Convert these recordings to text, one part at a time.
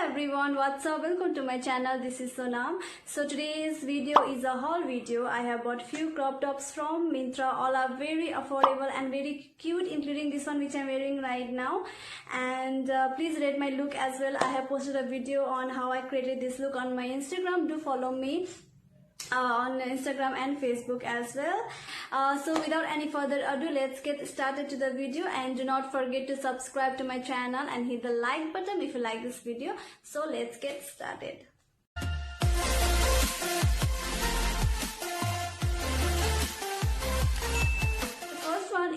everyone, what's up? Welcome to my channel. This is Sonam. So today's video is a haul video. I have bought few crop tops from Myntra. All are very affordable and very cute, including this one which I'm wearing right now. And please rate my look as well. I have posted a video on how I created this look on my Instagram. Do follow me on Instagram and Facebook as well. So without any further ado, let's get started to the video, and do not forget to subscribe to my channel and hit the like button if you like this video. So let's get started.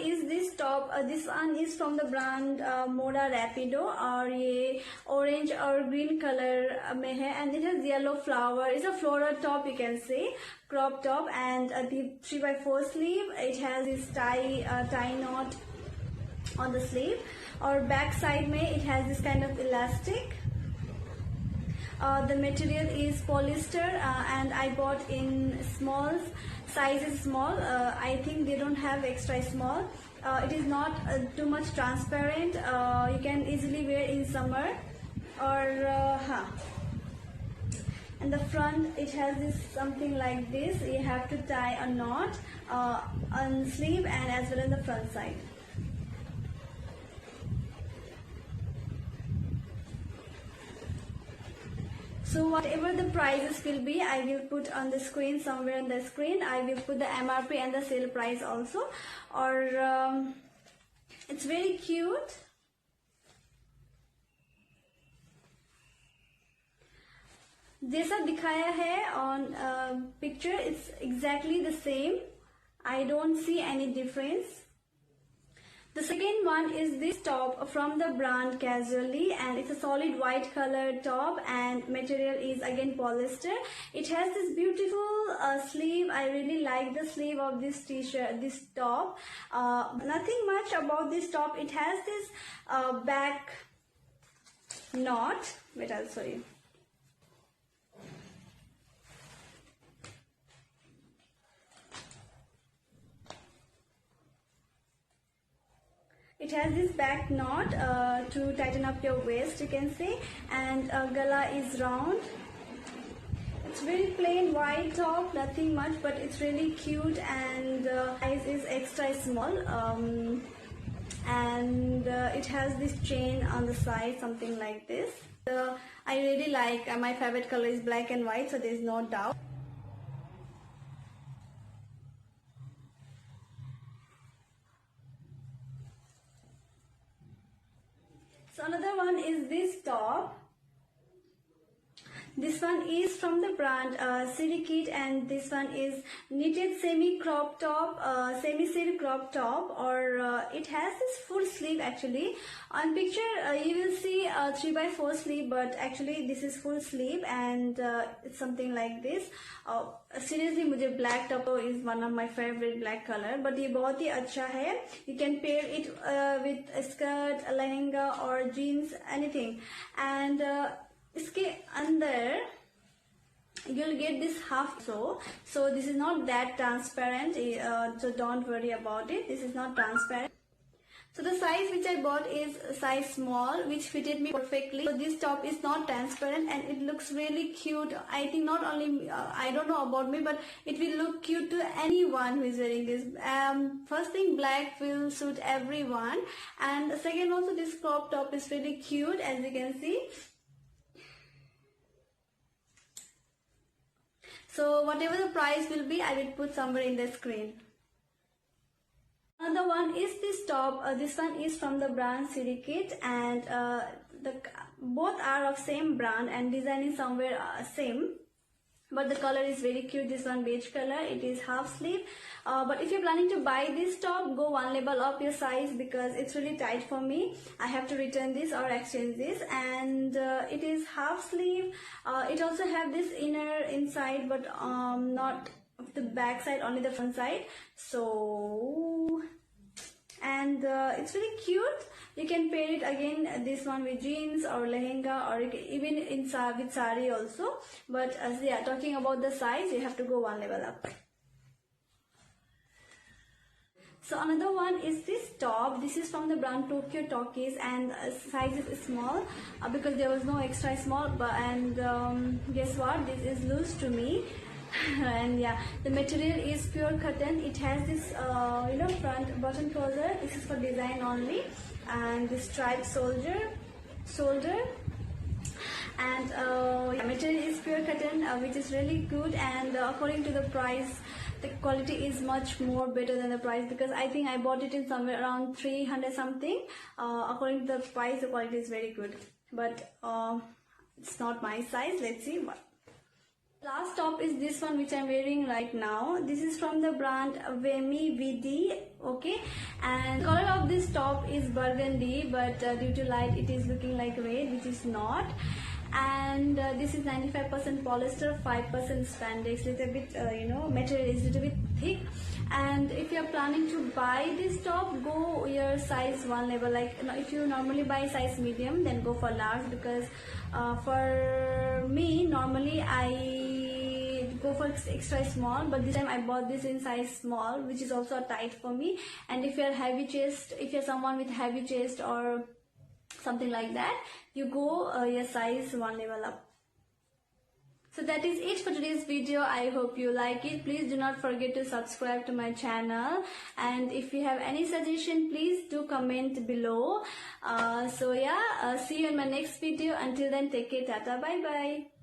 Is this top. This one is from the brand Moda Rapido, और ये orange और green color में है, and it has yellow flower. It's a floral top, you can say, crop top, and the 3x4 sleeve. It has this tie knot on the sleeve, और back side में it has this kind of elastic. The material is polyester, and I bought in smalls. Size is small. I think they don't have extra small. It is not too much transparent. You can easily wear in summer. And the front, it has this something like this. You have to tie a knot on sleeve and as well on the front side. So whatever the prices will be, I will put on the screen, somewhere on the screen. I will put the MRP and the sale price also. Or it's very cute. जैसा दिखाया है on picture, it's exactly the same. I don't see any difference. The second one is this top from the brand Casually, and it's a solid white color top, and material is again polyester. It has this beautiful sleeve. I really like the sleeve of this t-shirt, this top. Nothing much about this top. It has this back knot. Wait, I'll show you. It has this back knot to tighten up your waist, you can say, and gala is round. It's very plain white top, nothing much, but it's really cute, and size is extra small. And it has this chain on the side, something like this. I really like, my favorite color is black and white, so there's no doubt. So another one is this top. This one is from the brand Sirikit, and this one is knitted semi-crop top, semi-silk crop top, or it has this full sleeve actually. On picture you will see a 3x4 sleeve, but actually this is full sleeve, and it's something like this. Seriously, मुझे black top is one of my favorite black color, but ये बहुत ही अच्छा है. You can pair it with a skirt, a lehenga, or jeans, anything. And इसके अंदर you'll get this half so this is not that transparent, so don't worry about it. This is not transparent. So the size which I bought is size small, which fitted me perfectly. So this top is not transparent, and it looks really cute. I think not only I don't know about me, but it will look cute to anyone who is wearing this. First thing, black will suit everyone, and second, also this crop top is really cute, as you can see. So whatever the price will be, I will put somewhere in the screen. Another one is this top. This one is from the brand Sirikit, and both are of same brand, and design is somewhere same. But the color is very cute. This one beige color. It is half sleeve. But if you're planning to buy this top, go one level up your size, because it's really tight for me. I have to return this or exchange this. And it is half sleeve. It also have this inner inside, but not the back side, only the front side. So, and it's really cute. You can pair it again, this one with jeans or lehenga, or even with sari also. But as yeah, talking about the size, you have to go one level up. So another one is this top. This is from the brand Tokyo Talkies, and size is small because there was no extra small. But guess what? This is loose to me. And yeah, the material is pure cotton. It has this front button closer. This is for design only, and this striped shoulder. And material is pure cotton, which is really good, and according to the price, the quality is much more better than the price, because I think I bought it in somewhere around 300 something. According to the price, the quality is very good, but it's not my size. Let's see what. Last top is this one, which I'm wearing right now. This is from the brand Vemi VD. Okay, and color of this top is burgundy, but due to light it is looking like red, which is not. And this is 95% polyester, 5% spandex. Little bit material is little bit thick. And if you're planning to buy this top, go your size 1 level. Like, if you normally buy size medium, then go for large, because for me normally I go for extra small, but this time I bought this in size small, which is also tight for me. And if you're heavy chest, if you're someone with heavy chest or something like that, you go your size 1 level up. So that is it for today's video. I hope you like it. Please do not forget to subscribe to my channel, and if you have any suggestion, please do comment below. So yeah, see you in my next video. Until then, take care. Tata, bye bye.